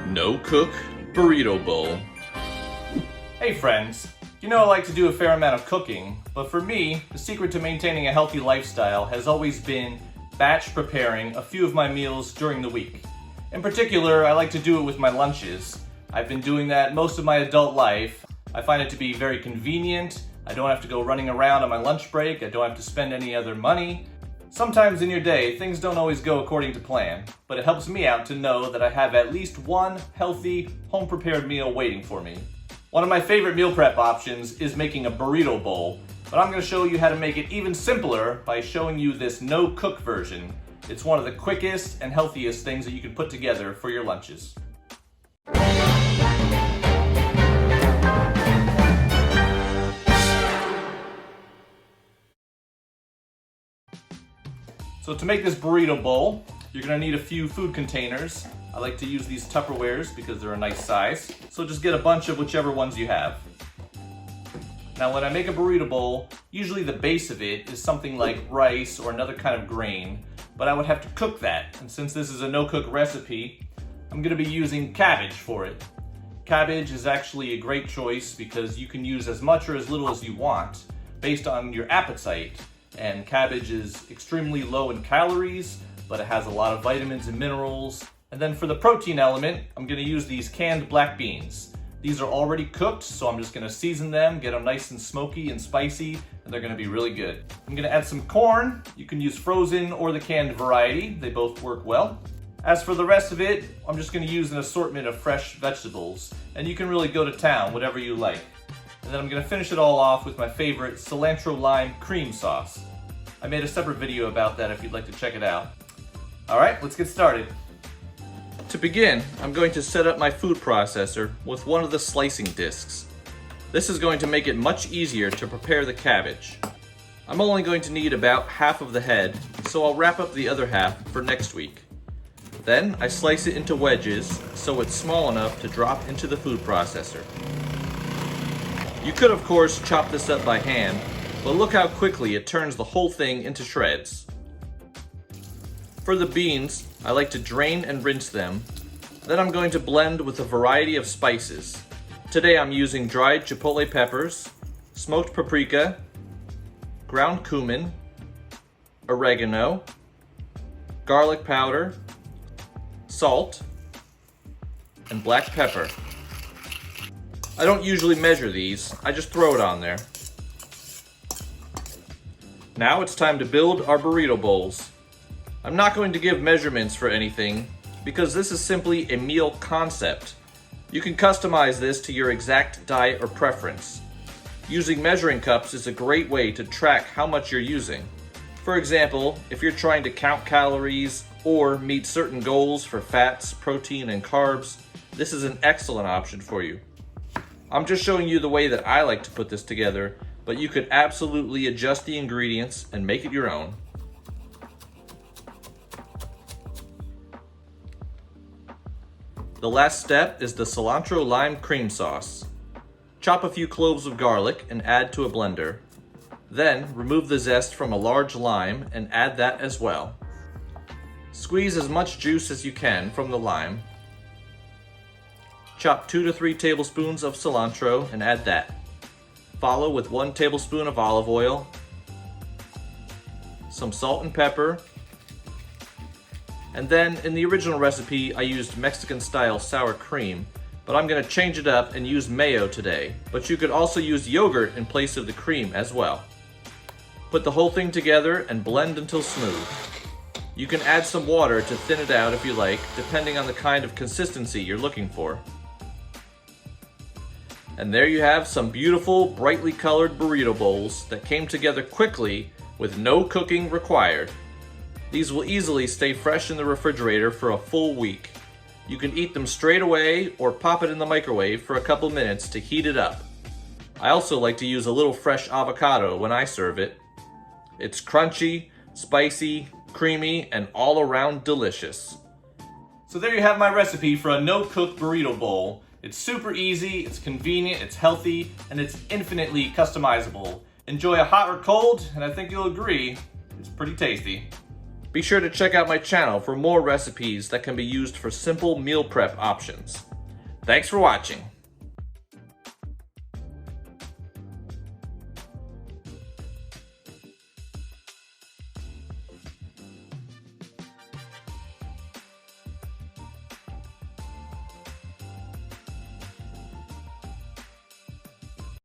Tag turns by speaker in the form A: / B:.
A: no-cook burrito bowl.
B: Hey friends, you know I like to do a fair amount of cooking, but for me, the secret to maintaining a healthy lifestyle has always been batch preparing a few of my meals during the week. In particular, I like to do it with my lunches. I've been doing that most of my adult life. I find it to be very convenient. I don't have to go running around on my lunch break. I don't have to spend any other money. Sometimes in your day, things don't always go according to plan, but it helps me out to know that I have at least one healthy, home-prepared meal waiting for me. One of my favorite meal prep options is making a burrito bowl, but I'm going to show you how to make it even simpler by showing you this no-cook version. It's one of the quickest and healthiest things that you can put together for your lunches. So to make this burrito bowl, you're going to need a few food containers. I like to use these Tupperwares because they're a nice size. So just get a bunch of whichever ones you have. Now when I make a burrito bowl, usually the base of it is something like rice or another kind of grain, but I would have to cook that. And since this is a no-cook recipe, I'm going to be using cabbage for it. Cabbage is actually a great choice because you can use as much or as little as you want based on your appetite. And cabbage is extremely low in calories, but it has a lot of vitamins and minerals. And then for the protein element, I'm going to use these canned black beans. These are already cooked, so I'm just going to season them, get them nice and smoky and spicy, and they're going to be really good. I'm going to add some corn. You can use frozen or the canned variety. They both work well. As for the rest of it, I'm just going to use an assortment of fresh vegetables, and you can really go to town, whatever you like. And then I'm going to finish it all off with my favorite cilantro lime cream sauce. I made a separate video about that if you'd like to check it out. Alright, let's get started.
A: To begin, I'm going to set up my food processor with one of the slicing discs. This is going to make it much easier to prepare the cabbage. I'm only going to need about half of the head, so I'll wrap up the other half for next week. Then I slice it into wedges so it's small enough to drop into the food processor. You could of course chop this up by hand, but look how quickly it turns the whole thing into shreds. For the beans, I like to drain and rinse them. Then I'm going to blend with a variety of spices. Today I'm using dried chipotle peppers, smoked paprika, ground cumin, oregano, garlic powder, salt, and black pepper. I don't usually measure these, I just throw it on there. Now it's time to build our burrito bowls. I'm not going to give measurements for anything because this is simply a meal concept. You can customize this to your exact diet or preference. Using measuring cups is a great way to track how much you're using. For example, if you're trying to count calories or meet certain goals for fats, protein, and carbs, this is an excellent option for you. I'm just showing you the way that I like to put this together, but you could absolutely adjust the ingredients and make it your own. The last step is the cilantro lime cream sauce. Chop a few cloves of garlic and add to a blender. Then remove the zest from a large lime and add that as well. Squeeze as much juice as you can from the lime. Chop 2 to 3 tablespoons of cilantro and add that. Follow with 1 tablespoon of olive oil, some salt and pepper, and then in the original recipe I used Mexican style sour cream, but I'm going to change it up and use mayo today, but you could also use yogurt in place of the cream as well. Put the whole thing together and blend until smooth. You can add some water to thin it out if you like, depending on the kind of consistency you're looking for. And there you have some beautiful, brightly colored burrito bowls that came together quickly with no cooking required. These will easily stay fresh in the refrigerator for a full week. You can eat them straight away or pop it in the microwave for a couple minutes to heat it up. I also like to use a little fresh avocado when I serve it. It's crunchy, spicy, creamy, and all around delicious.
B: So there you have my recipe for a no-cook burrito bowl. It's super easy, it's convenient, it's healthy, and it's infinitely customizable. Enjoy it hot or cold, and I think you'll agree, it's pretty tasty.
A: Be sure to check out my channel for more recipes that can be used for simple meal prep options. Thanks for watching.